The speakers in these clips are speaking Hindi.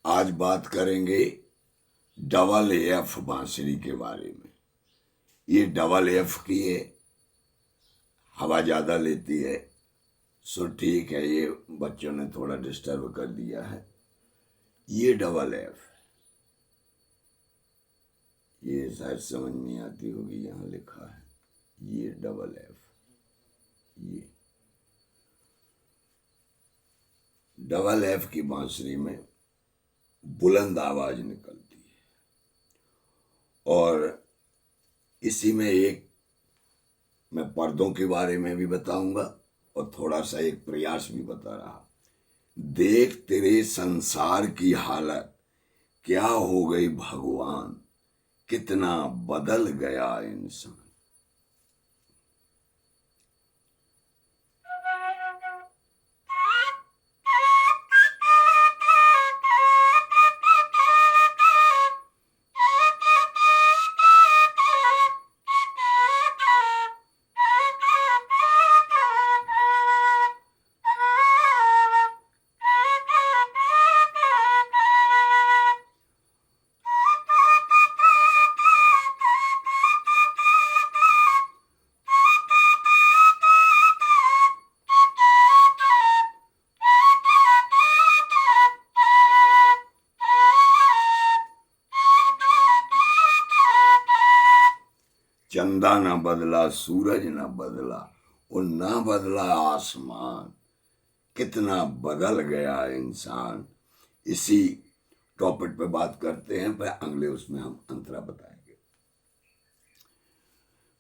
आज बात करेंगे डबल एफ बांसुरी के बारे में। ये डबल एफ की है, हवा ज़्यादा लेती है, सो ठीक है, ये बच्चों ने थोड़ा डिस्टर्ब कर दिया है। ये डबल एफ, ये शायद समझ नहीं आती होगी, यहाँ लिखा है ये डबल एफ। ये डबल एफ की बांसुरी में बुलंद आवाज निकलती है, और इसी में एक मैं पर्दों के बारे में भी बताऊंगा और थोड़ा सा एक प्रयास भी बता रहा। देख तेरे संसार की हालत क्या हो गई भगवान, कितना बदल गया इंसान। चंदा ना बदला, सूरज ना बदला, और ना बदला आसमान, कितना बदल गया इंसान। इसी टॉपिक पे बात करते हैं, पर अगले उसमें हम अंतरा बताएंगे।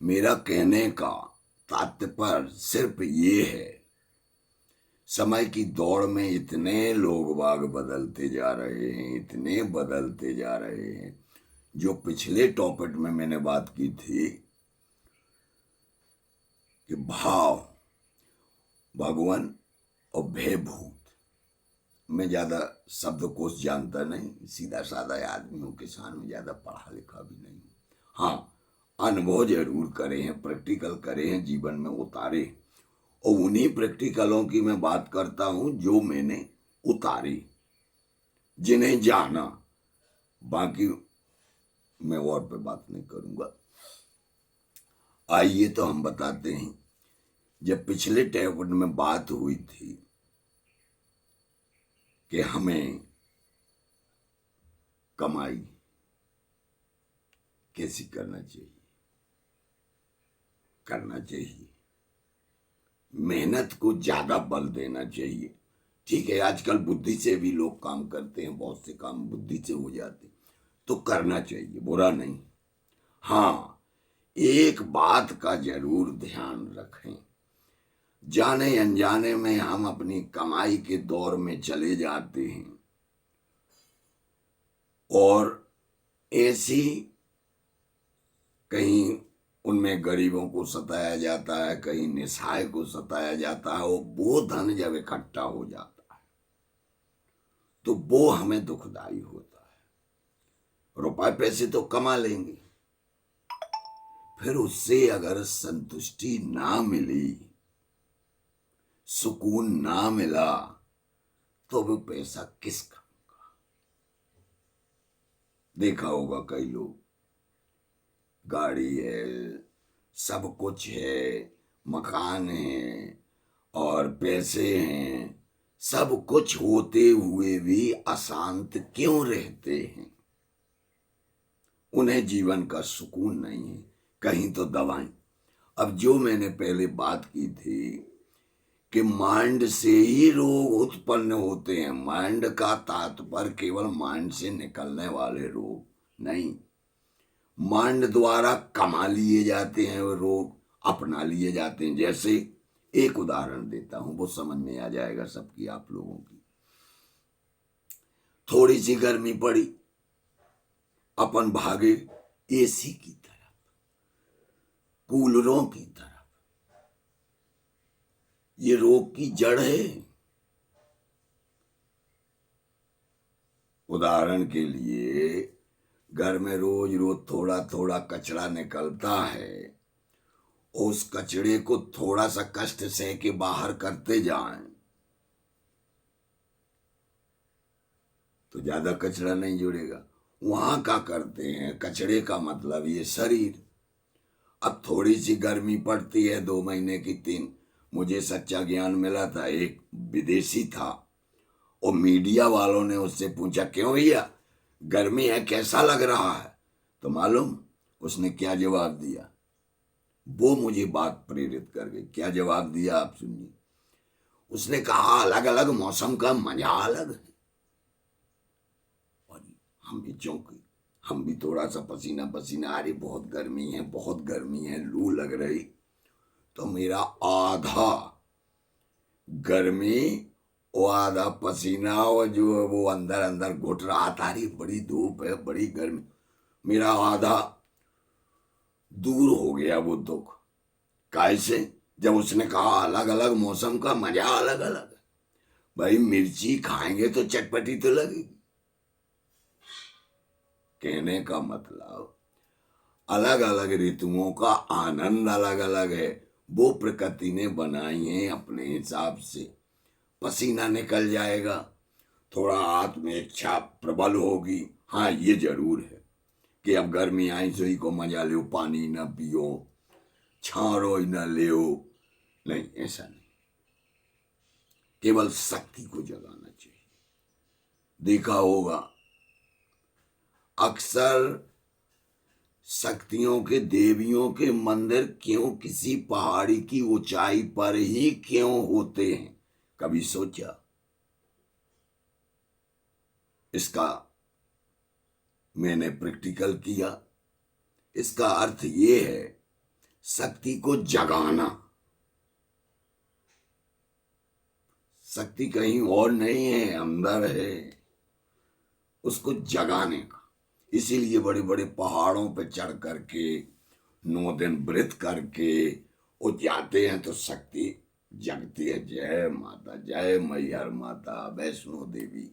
मेरा कहने का तात्पर्य सिर्फ ये है, समय की दौड़ में इतने लोग बाग बदलते जा रहे हैं, इतने बदलते जा रहे हैं। जो पिछले टॉपिक में मैंने बात की थी कि भाव, भगवान और भयभूत, मैं ज्यादा शब्दकोश जानता नहीं, सीधा साधा आदमी हूँ, किसान में ज्यादा पढ़ा लिखा भी नहीं हूँ। हाँ, अनुभव जरूर करे हैं, प्रैक्टिकल करे हैं, जीवन में उतारे, और उन्हीं प्रैक्टिकलों की मैं बात करता हूँ जो मैंने उतारी, जिन्हें जाना। बाकी मैं और पे बात नहीं करूंगा। आइए तो हम बताते हैं। जब पिछले टॉपिक में बात हुई थी कि हमें कमाई कैसी करना चाहिए, मेहनत को ज्यादा बल देना चाहिए। ठीक है, आजकल बुद्धि से भी लोग काम करते हैं, बहुत से काम बुद्धि से हो जाते, तो करना चाहिए, बुरा नहीं। हाँ, एक बात का जरूर ध्यान रखें, जाने अनजाने में हम अपनी कमाई के दौर में चले जाते हैं और ऐसी कहीं उनमें गरीबों को सताया जाता है, कहीं निस्सहाय को सताया जाता है, और वो धन जब इकट्ठा हो जाता है तो वो हमें दुखदाई होता है। रुपए पैसे तो कमा लेंगे, फिर उससे अगर संतुष्टि ना मिली, सुकून ना मिला, तो वो पैसा किस काम का। देखा होगा कई लोग, गाड़ी है, सब कुछ है, मकान है और पैसे हैं, सब कुछ होते हुए भी अशांत क्यों रहते हैं? उन्हें जीवन का सुकून नहीं है, कहीं तो दवाएं। अब जो मैंने पहले बात की थी कि माइंड से ही रोग उत्पन्न होते हैं, माइंड का तात्पर्य केवल माइंड से निकलने वाले रोग नहीं, माइंड द्वारा कमा लिए जाते हैं वो रोग, अपना लिए जाते हैं। जैसे एक उदाहरण देता हूं, वो समझ में आ जाएगा सबकी, आप लोगों की। थोड़ी सी गर्मी पड़ी, अपन भागे एसी की तरफ, कूलरों की तरफ। ये रोग की जड़ है। उदाहरण के लिए, घर में रोज रोज थोड़ा थोड़ा कचरा निकलता है, उस कचरे को थोड़ा सा कष्ट सह के बाहर करते जाएं तो ज्यादा कचरा नहीं जुड़ेगा। वहां क्या करते हैं, कचरे का मतलब ये शरीर। अब थोड़ी सी गर्मी पड़ती है, 2 महीने की 3, मुझे सच्चा ज्ञान मिला था। एक विदेशी था और मीडिया वालों ने उससे पूछा, क्यों भैया गर्मी है, कैसा लग रहा है? तो मालूम उसने क्या जवाब दिया? वो मुझे बात प्रेरित कर गई। क्या जवाब दिया आप सुनिए। उसने कहा, अलग अलग मौसम का मजा अलग है। और हम भी चौंके, हम भी थोड़ा सा पसीना पसीना, अरे बहुत गर्मी है, बहुत गर्मी है, लू लग रही। तो मेरा आधा गर्मी वो आधा पसीना, और जो वो अंदर अंदर घुट रहा था, अरे बड़ी धूप है, बड़ी गर्मी, मेरा आधा दूर हो गया वो दुख। कैसे? जब उसने कहा अलग अलग मौसम का मजा अलग अलग है। भाई मिर्ची खाएंगे तो चटपटी तो लगेगी। कहने का मतलब अलग अलग ऋतुओं का आनंद अलग अलग है। वो प्रकृति ने बनाई है अपने हिसाब से। पसीना निकल जाएगा, थोड़ा आत्म इच्छा प्रबल होगी। हाँ ये जरूर है कि अब गर्मी आई सोई को मजा लो, पानी न पियो, छारो न ले, नहीं ऐसा नहीं। केवल शक्ति को जगाना चाहिए। देखा होगा अक्सर शक्तियों के, देवियों के मंदिर क्यों किसी पहाड़ी की ऊंचाई पर ही क्यों होते हैं? कभी सोचा? इसका मैंने प्रैक्टिकल किया। इसका अर्थ ये है शक्ति को जगाना। शक्ति कहीं और नहीं है, अंदर है, उसको जगाने का। इसीलिए बड़े बड़े पहाड़ों पे चढ़ करके 9 दिन व्रत करके वो जाते हैं तो शक्ति जगती है। जय माता, जय मैहर माता, वैष्णो देवी।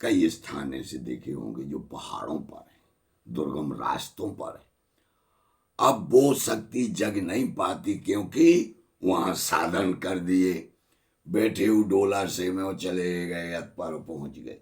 कई स्थान ऐसे देखे होंगे जो पहाड़ों पर है, दुर्गम रास्तों पर है। अब वो शक्ति जग नहीं पाती क्योंकि वहां साधन कर दिए, बैठे हुए डोला से में वो चले गए, पर पहुंच गए।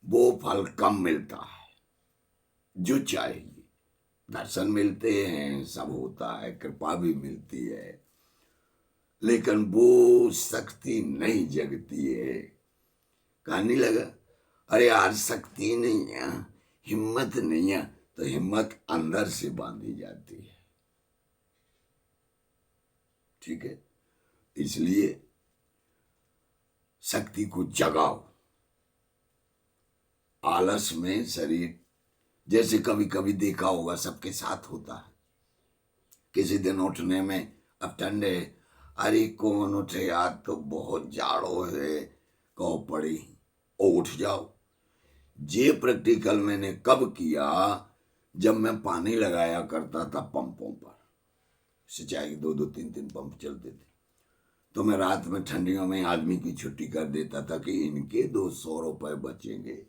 वो फल कम मिलता है जो चाहिए। दर्शन मिलते हैं, सब होता है, कृपा भी मिलती है, लेकिन वो शक्ति नहीं जगती है। कहने लगा, अरे यार शक्ति नहीं है, हिम्मत नहीं है। तो हिम्मत अंदर से बांधी जाती है। ठीक है, इसलिए शक्ति को जगाओ। आलस में शरीर, जैसे कभी कभी देखा होगा सबके साथ होता है, किसी दिन उठने में, अब ठंडे, अरे कौन उठे, आज तो बहुत जाड़ो है, कहो पड़ी ओ उठ जाओ। ये प्रैक्टिकल मैंने कब किया? जब मैं पानी लगाया करता था पंपों पर, सिंचाई के 2-2 3-3 पंप चलते थे, तो मैं रात में ठंडियों में आदमी की छुट्टी कर देता था कि इनके 200 रुपए बचेंगे,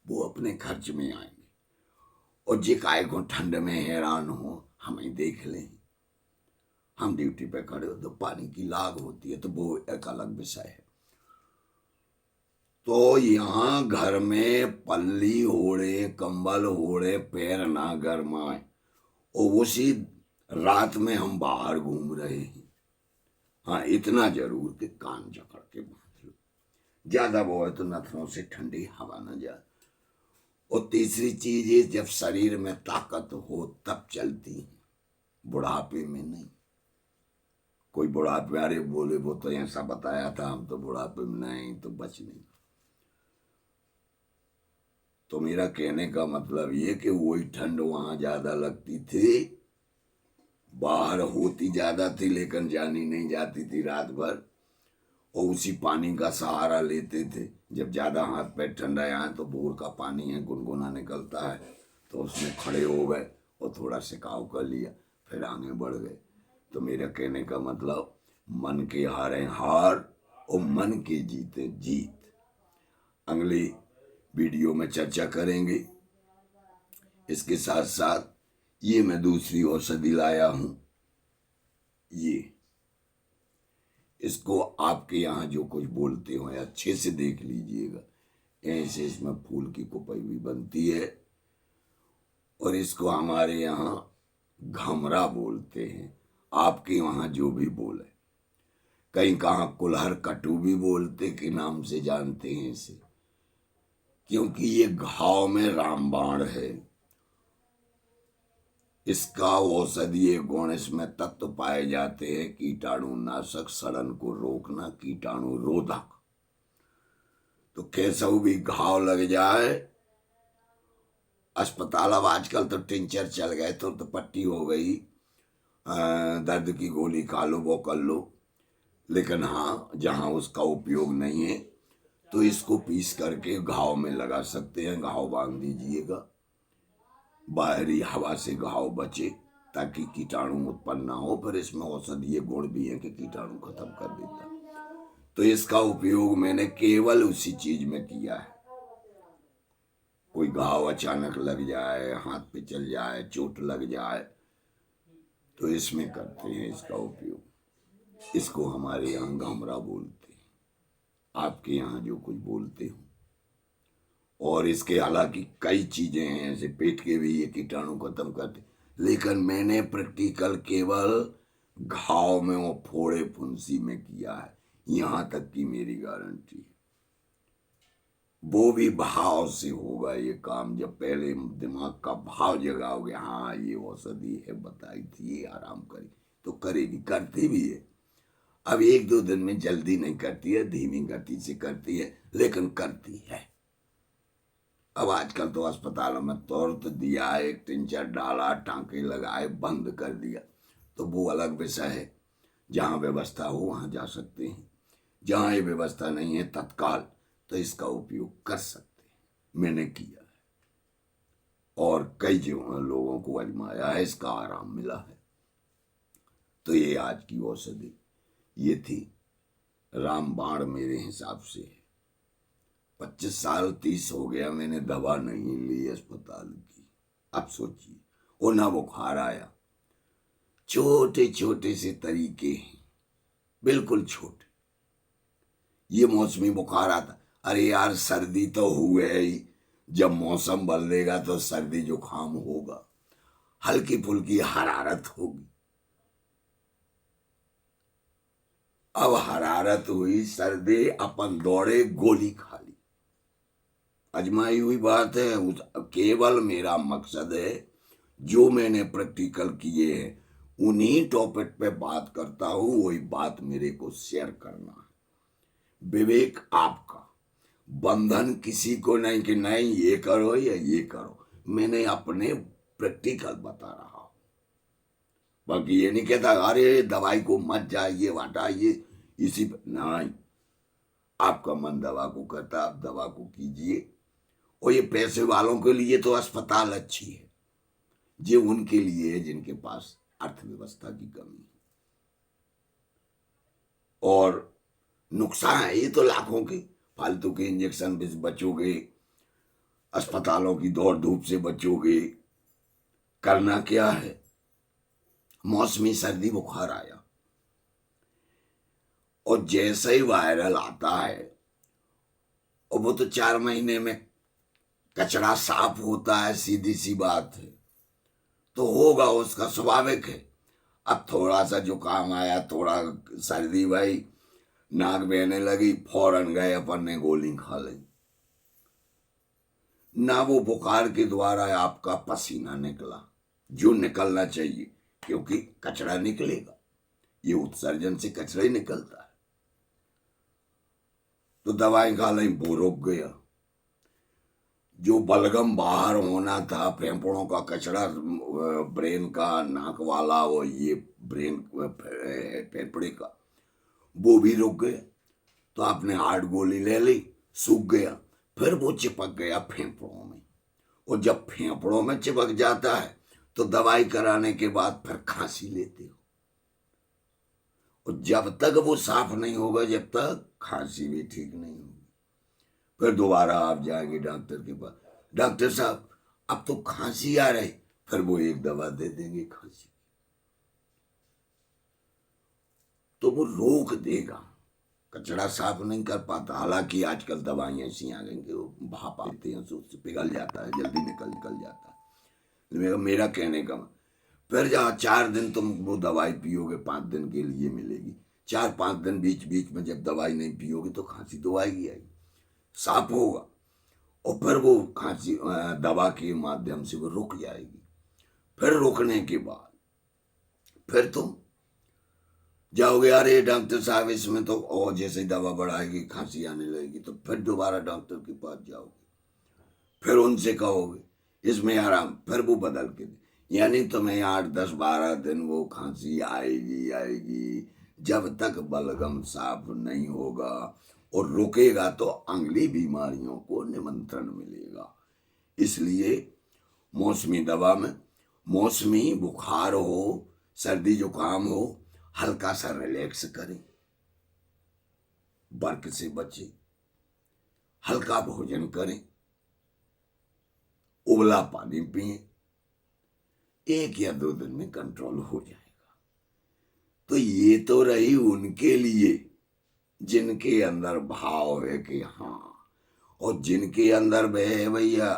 वो अपने खर्च में आएंगे। और जे काय को ठंड में हैरान हो, हमें देख लें, हम ड्यूटी पे खड़े हो तो पानी की लाग होती है, तो वो एक अलग विषय है। तो यहाँ घर में पल्ली ओढ़े, कंबल ओढ़े, पैर ना गरमाए, और उसी रात में हम बाहर घूम रहे हैं। हाँ इतना जरूर कि कान जकड़ के बांध लो, ज्यादा वो है तो नथनों से ठंडी हवा न जाए। और तीसरी चीज है, जब शरीर में ताकत हो तब चलती है, बुढ़ापे में नहीं। कोई बुढ़ापे, अरे बोले वो तो ऐसा बताया था, हम तो बुढ़ापे में नहीं, तो बच नहीं। तो मेरा कहने का मतलब ये कि वही ठंड वहां ज्यादा लगती थी, बाहर होती ज्यादा थी, लेकिन जानी नहीं जाती थी रात भर। और उसी पानी का सहारा लेते थे। जब ज्यादा हाथ पैर ठंडा आए तो बोर का पानी है, गुनगुना निकलता है, तो उसमें खड़े हो गए और थोड़ा सिकाव कर लिया, फिर आगे बढ़ गए। तो मेरा कहने का मतलब, मन के हारे हार और मन के जीते जीत। अगली वीडियो में चर्चा करेंगे। इसके साथ साथ ये मैं दूसरी औषधि लाया हूं, ये, इसको आपके यहाँ जो कुछ बोलते हो अच्छे से देख लीजिएगा। ऐसे इसमें फूल की कुपई भी बनती है और इसको हमारे यहाँ घमरा बोलते हैं, आपके वहाँ जो भी बोले। कहीं कहाँ कुल्हड़ कटू भी बोलते के नाम से जानते हैं इसे, क्योंकि ये घाव में रामबाण है। इसका औषधीय गुण इसमें तत्व पाए जाते हैं, कीटाणु नाशक, सड़न को रोकना, कीटाणु रोधक। तो कैसा भी घाव लग जाए, अस्पताल अब आजकल तो टिंचर चल गए, तो पट्टी हो गई, दर्द की गोली खा लो वो कर लो। लेकिन हाँ, जहाँ उसका उपयोग नहीं है तो इसको पीस करके घाव में लगा सकते हैं। घाव बांध दीजिएगा, बाहरी हवा से घाव बचे ताकि कीटाणु उत्पन्न ना हो। फिर इसमें औषधीय गुण भी है कि कीटाणु खत्म कर देता। तो इसका उपयोग मैंने केवल उसी चीज में किया है। कोई घाव अचानक लग जाए, हाथ पे चल जाए, चोट लग जाए, तो इसमें करते हैं इसका उपयोग। इसको हमारे यहाँ घमरा बोलते हैं, आपके यहाँ जो कुछ बोलते हो। और इसके हालांकि कई चीजें हैं, ऐसे पेट के भी ये कीटाणु खत्म करते, लेकिन मैंने प्रैक्टिकल केवल घाव में वो फोड़े फुंसी में किया है। यहां तक की मेरी गारंटी है। वो भी भाव से होगा ये काम, जब पहले दिमाग का भाव जगाओगे, हाँ ये औषधि है बताई थी, आराम करी, तो करेगी, करती भी है। अब एक दो दिन में जल्दी नहीं करती है, धीमी गति से करती है, लेकिन करती है। अब आजकल तो अस्पतालों में तुरंत दिया, एक टिंचर डाला, टांके लगाए, बंद कर दिया, तो वो अलग विषय है। जहाँ व्यवस्था हो वहाँ जा सकते हैं, जहाँ ये व्यवस्था नहीं है तत्काल, तो इसका उपयोग कर सकते हैं। मैंने किया है और कई लोगों को आजमाया है, इसका आराम मिला है। तो ये आज की औषधि ये थी, रामबाण मेरे हिसाब से 25 साल 30 हो गया मैंने दवा नहीं ली अस्पताल की। अब सोचिए, वो ना बुखार आया, छोटे छोटे से तरीके हैं, बिल्कुल छोटे। ये मौसमी बुखार आता, अरे यार सर्दी तो हुए ही, जब मौसम बदलेगा तो सर्दी जुकाम होगा, हल्की फुल्की हरारत होगी। अब हरारत हुई, सर्दी, अपन दौड़े, गोली खा ली, अजमाई हुई बात है। केवल मेरा मकसद है, जो मैंने प्रैक्टिकल किए हैं उन्हीं टॉपिक पे बात करता हूं, वही बात मेरे को शेयर करना है। विवेक आपका, बंधन किसी को नहीं कि नहीं ये करो या ये करो, मैंने अपने प्रैक्टिकल बता रहा हूं। बाकी ये नहीं कहता अरे दवाई को मत जाइए हटाइए, इसी नहीं, आपका मन दवा को करता, आप दवा को कीजिए। और ये पैसे वालों के लिए तो अस्पताल अच्छी है, ये उनके लिए है जिनके पास अर्थव्यवस्था की कमी है। और नुकसान है ये तो लाखों के, फालतू के इंजेक्शन से बचोगे, अस्पतालों की दौड़ धूप से बचोगे। करना क्या है, मौसमी सर्दी बुखार आया और जैसे ही वायरल आता है, और वो तो 4 महीने में कचरा साफ होता है, सीधी सी बात है, तो होगा, उसका स्वाभाविक है। अब थोड़ा सा जुकाम आया, थोड़ा सर्दी भाई, नाक बहने लगी, फौरन गए अपन ने गोली खा ली। ना वो बुखार के द्वारा आपका पसीना निकला जो निकलना चाहिए, क्योंकि कचरा निकलेगा, ये उत्सर्जन से कचरा ही निकलता है। तो दवाई खा ली, वो रुक गया। जो बलगम बाहर होना था, फेफड़ों का कचरा, ब्रेन का, नाक वाला, वो ये ब्रेन फेफड़े का, वो भी रुक गया। तो आपने हार्ड गोली ले ली, सूख गया, फिर वो चिपक गया फेफड़ों में। और जब फेफड़ों में चिपक जाता है तो दवाई कराने के बाद फिर खांसी लेते हो, और जब तक वो साफ नहीं होगा, जब तक खांसी भी ठीक नहीं होगी। फिर दोबारा आप जाएंगे डॉक्टर के पास, डॉक्टर साहब अब तो खांसी आ रही, फिर वो एक दवा दे देंगे खांसी, तो वो रोक देगा कचरा साफ नहीं कर पाता। हालांकि आजकल दवाइयाँ ऐसी आ गई कि वो भाप आते हैं, उससे पिघल जाता है, जल्दी निकल जाता है। मेरा कहने का, फिर जहाँ 4 दिन तुम वो दवाई पियोगे 5 दिन के लिए मिलेगी, 4-5 दिन बीच बीच में जब दवाई नहीं पियोगे तो खांसी तो आएगी, साफ होगा, और फिर वो खांसी दवा के माध्यम से वो रुक जाएगी। फिर रुकने के बाद फिर तुम जाओगे, अरे डॉक्टर साहब इसमें तो, और जैसे दवा बढ़ाएगी खांसी आने लगेगी, तो फिर दोबारा डॉक्टर के पास जाओगे, फिर उनसे कहोगे इसमें आराम, फिर वो बदल के दे। यानी तुम्हें 8-10-12 दिन वो खांसी आएगी जब तक बलगम साफ नहीं होगा, और रुकेगा तो अगली बीमारियों को निमंत्रण मिलेगा। इसलिए मौसमी दवा में, मौसमी बुखार हो, सर्दी जुकाम हो, हल्का सा रिलैक्स करें, वर्क से बचे, हल्का भोजन करें, उबला पानी पिए, 1 या 2 दिन में कंट्रोल हो जाएगा। तो ये तो रही उनके लिए जिनके अंदर भाव है कि हाँ, और जिनके अंदर है भैया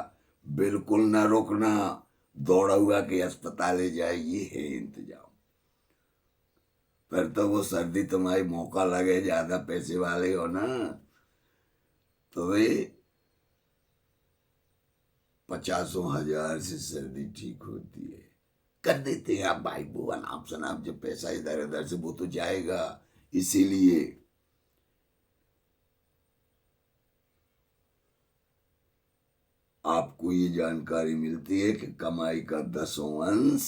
बिल्कुल न रुकना, दौड़ा हुआ के अस्पताल जाए, ये है इंतजाम। फिर तो वो सर्दी तुम्हारी मौका लगे, ज्यादा पैसे वाले हो ना, तो वे 50,000 से सर्दी ठीक होती है, कर देते हैं आप भाई बुआ नाप शनाप, जब पैसा इधर उधर से वो तो जाएगा। इसीलिए आपको ये जानकारी मिलती है कि कमाई का 10वां अंश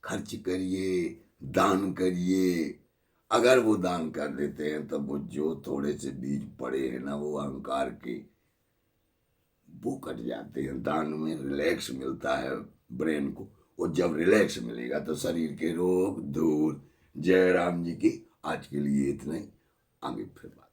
खर्च करिए, दान करिए। अगर वो दान कर देते हैं तब वो जो थोड़े से बीज पड़े हैं ना, वो अहंकार के, वो कट जाते हैं। दान में रिलैक्स मिलता है ब्रेन को, और जब रिलैक्स मिलेगा तो शरीर के रोग दूर। जय राम जी की। आज के लिए इतना ही, आगे फिर बात।